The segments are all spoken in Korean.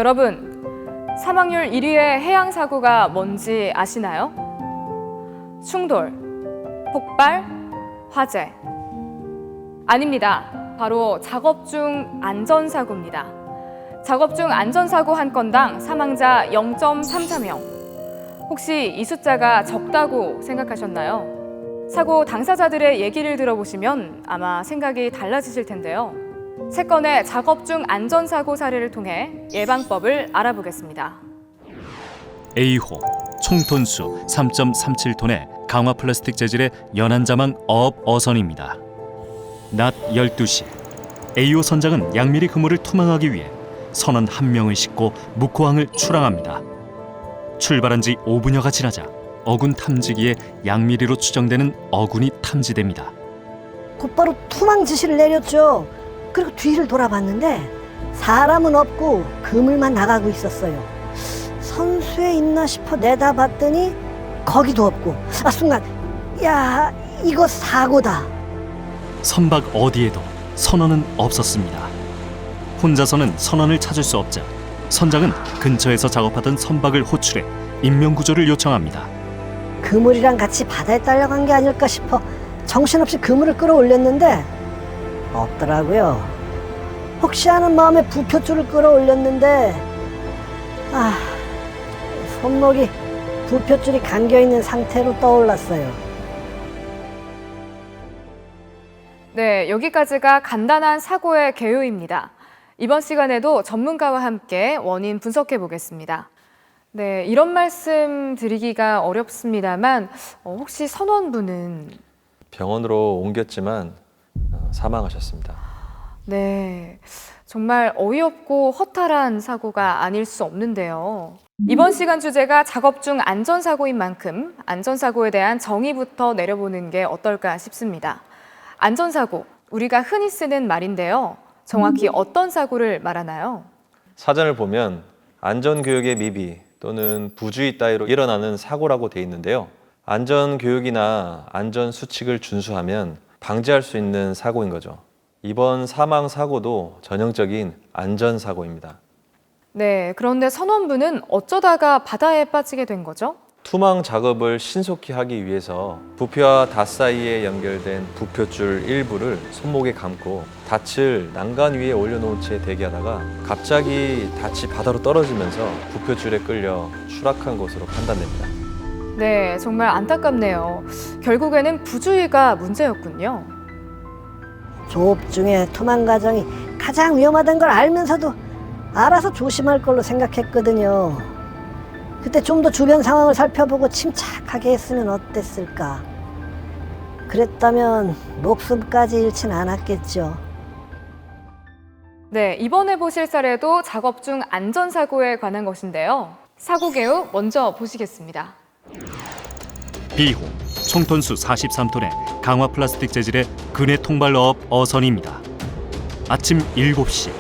여러분, 사망률 1위의 해양 사고가 뭔지 아시나요? 충돌, 폭발, 화재. 아닙니다. 바로 작업 중 안전사고입니다. 작업 중 안전사고 한 건당 사망자 0.33명. 혹시 이 숫자가 적다고 생각하셨나요? 사고 당사자들의 얘기를 들어보시면 아마 생각이 달라지실 텐데요. 세 건의 작업 중 안전사고 사례를 통해 예방법을 알아보겠습니다. A호 총톤수 3.37톤의 강화 플라스틱 재질의 연안자망 어업 어선입니다. 낮 12시 A호 선장은 양미리 그물을 투망하기 위해 선원 1명을 싣고 묵호항을 출항합니다. 출발한 지 5분여가 지나자 어군 탐지기에 양미리로 추정되는 어군이 탐지됩니다. 곧바로 투망 지시를 내렸죠. 그리고 뒤를 돌아봤는데 사람은 없고 그물만 나가고 있었어요. 선수에 있나 싶어 내다봤더니 거기도 없고, 순간 야, 이거 사고다. 선박 어디에도 선원은 없었습니다. 혼자서는 선원을 찾을 수 없자 선장은 근처에서 작업하던 선박을 호출해 인명구조를 요청합니다. 그물이랑 같이 바다에 딸려간 게 아닐까 싶어 정신없이 그물을 끌어올렸는데 없더라고요. 혹시 하는 마음에 부표줄을 끌어올렸는데 손목이 부표줄이 감겨있는 상태로 떠올랐어요. 네, 여기까지가 간단한 사고의 개요입니다. 이번 시간에도 전문가와 함께 원인 분석해 보겠습니다. 네, 이런 말씀 드리기가 어렵습니다만 혹시 선원분은? 병원으로 옮겼지만 사망하셨습니다. 네, 정말 어이없고 허탈한 사고가 아닐 수 없는데요. 이번 시간 주제가 작업 중 안전사고인 만큼 안전사고에 대한 정의부터 내려보는 게 어떨까 싶습니다. 안전사고, 우리가 흔히 쓰는 말인데요. 정확히 어떤 사고를 말하나요? 사전을 보면 안전교육의 미비 또는 부주의 따위로 일어나는 사고라고 돼 있는데요. 안전교육이나 안전수칙을 준수하면 방지할 수 있는 사고인 거죠. 이번 사망 사고도 전형적인 안전사고입니다. 네, 그런데 선원분은 어쩌다가 바다에 빠지게 된 거죠? 투망 작업을 신속히 하기 위해서 부표와 닷 사이에 연결된 부표줄 일부를 손목에 감고 닷을 난간 위에 올려놓은 채 대기하다가 갑자기 닷이 바다로 떨어지면서 부표줄에 끌려 추락한 것으로 판단됩니다. 네, 정말 안타깝네요. 결국에는 부주의가 문제였군요. 조업 중에 투망 과정이 가장 위험하다는 걸 알면서도 알아서 조심할 걸로 생각했거든요. 그때 좀 더 주변 상황을 살펴보고 침착하게 했으면 어땠을까. 그랬다면 목숨까지 잃진 않았겠죠. 네, 이번에 보실 사례도 작업 중 안전사고에 관한 것인데요. 사고 개요 먼저 보시겠습니다. B호 총톤수 43톤의 강화 플라스틱 재질의 근해 통발 어업 어선입니다. 아침 7시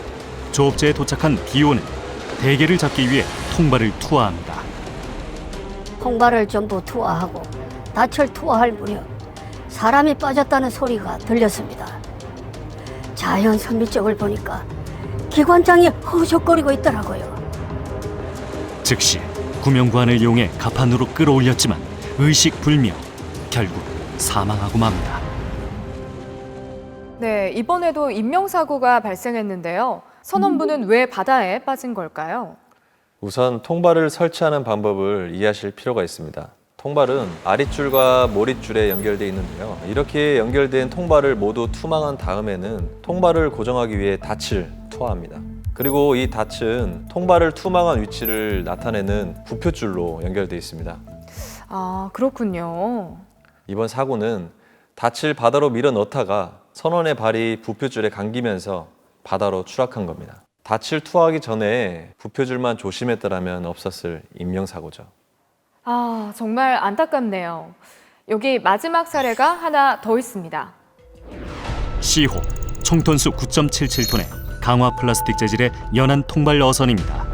조업제에 도착한 B호는 대게를 잡기 위해 통발을 투하합니다. 통발을 전부 투하하고 닻을 투하할 무렵 사람이 빠졌다는 소리가 들렸습니다. 자연 선미적을 보니까 기관장이 허우적거리고 있더라고요. 즉시 구명관을 이용해 갑판으로 끌어올렸지만 의식불명, 결국 사망하고 맙니다. 네, 이번에도 인명사고가 발생했는데요. 선원분은 왜 바다에 빠진 걸까요? 우선 통발을 설치하는 방법을 이해하실 필요가 있습니다. 통발은 아랫줄과 모릿줄에 연결되어 있는데요. 이렇게 연결된 통발을 모두 투망한 다음에는 통발을 고정하기 위해 닻을 투하합니다. 그리고 이 닻은 통발을 투망한 위치를 나타내는 부표줄로 연결되어 있습니다. 아, 그렇군요. 이번 사고는 닻을 바다로 밀어 넣다가 선원의 발이 부표줄에 감기면서 바다로 추락한 겁니다. 닻을 투하하기 전에 부표줄만 조심했더라면 없었을 인명사고죠. 아, 정말 안타깝네요. 여기 마지막 사례가 하나 더 있습니다. C호 총톤수 9.77톤의 강화 플라스틱 재질의 연안 통발 어선입니다.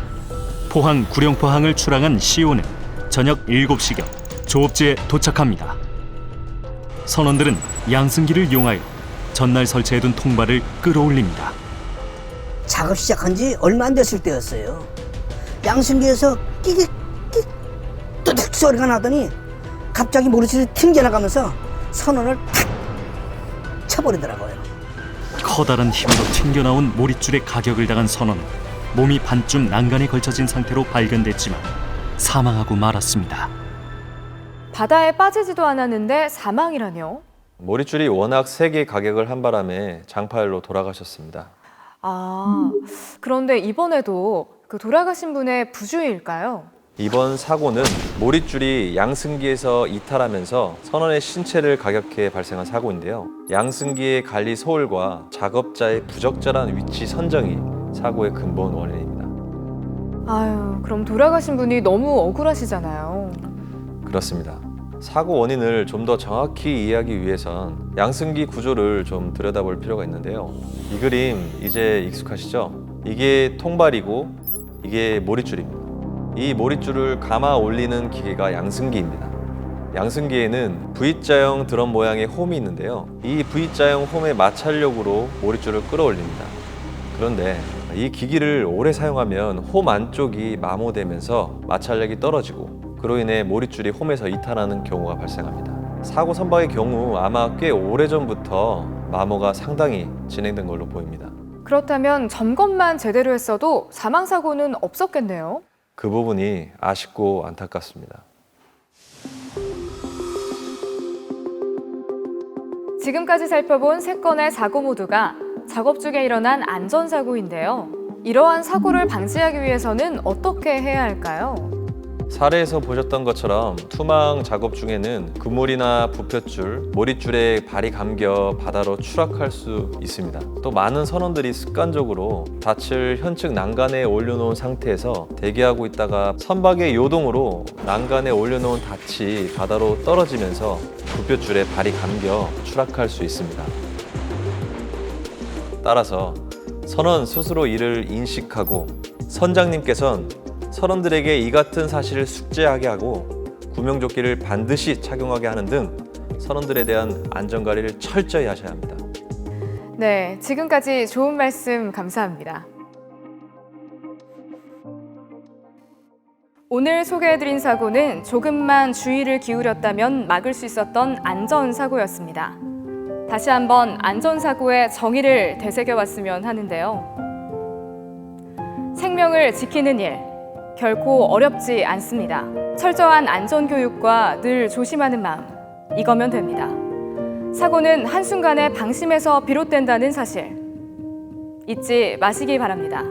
포항 구룡포항을 출항한 C호는 저녁 7시경 조업지에 도착합니다. 선원들은 양승기를 이용하여 전날 설치해둔 통발을 끌어올립니다. 작업 시작한 지 얼마 안 됐을 때였어요. 양승기에서 끼익 뚜둑 소리가 나더니 갑자기 모리줄이 튕겨나가면서 선원을 탁 쳐버리더라고요. 커다란 힘으로 튕겨나온 모릿줄에 가격을 당한 선원은 몸이 반쯤 난간에 걸쳐진 상태로 발견됐지만 사망하고 말았습니다. 바다에 빠지지도 않았는데 사망이라뇨? 모릿줄이 워낙 세게 가격을 한 바람에 장파열로 돌아가셨습니다. 아, 그런데 이번에도 그 돌아가신 분의 부주의일까요? 이번 사고는 모릿줄이 양승기에서 이탈하면서 선원의 신체를 가격해 발생한 사고인데요. 양승기의 관리 소홀과 작업자의 부적절한 위치 선정이 사고의 근본 원인입니다. 아유, 그럼 돌아가신 분이 너무 억울하시잖아요. 그렇습니다. 사고 원인을 좀 더 정확히 이해하기 위해선 양승기 구조를 좀 들여다볼 필요가 있는데요. 이 그림 이제 익숙하시죠? 이게 통발이고 이게 모릿줄입니다. 이 모릿줄을 감아 올리는 기계가 양승기입니다. 양승기에는 V자형 드럼 모양의 홈이 있는데요. 이 V자형 홈의 마찰력으로 모릿줄을 끌어올립니다. 그런데 이 기기를 오래 사용하면 홈 안쪽이 마모되면서 마찰력이 떨어지고 그로 인해 모릿줄이 홈에서 이탈하는 경우가 발생합니다. 사고 선박의 경우 아마 꽤 오래전부터 마모가 상당히 진행된 걸로 보입니다. 그렇다면 점검만 제대로 했어도 사망사고는 없었겠네요. 그 부분이 아쉽고 안타깝습니다. 지금까지 살펴본 3건의 사고 모두가 작업 중에 일어난 안전사고인데요. 이러한 사고를 방지하기 위해서는 어떻게 해야 할까요? 사례에서 보셨던 것처럼 투망 작업 중에는 그물이나 부표줄, 모릿줄에 발이 감겨 바다로 추락할 수 있습니다. 또 많은 선원들이 습관적으로 닻을 현측 난간에 올려놓은 상태에서 대기하고 있다가 선박의 요동으로 난간에 올려놓은 닻이 바다로 떨어지면서 부표줄에 발이 감겨 추락할 수 있습니다. 따라서 선원 스스로 이를 인식하고 선장님께서는 선원들에게 이 같은 사실을 숙지하게 하고 구명조끼를 반드시 착용하게 하는 등 선원들에 대한 안전관리를 철저히 하셔야 합니다. 네, 지금까지 좋은 말씀 감사합니다. 오늘 소개해드린 사고는 조금만 주의를 기울였다면 막을 수 있었던 안전사고였습니다. 다시 한번 안전사고의 정의를 되새겨봤으면 하는데요. 생명을 지키는 일, 결코 어렵지 않습니다. 철저한 안전교육과 늘 조심하는 마음, 이거면 됩니다. 사고는 한순간의 방심에서 비롯된다는 사실 잊지 마시기 바랍니다.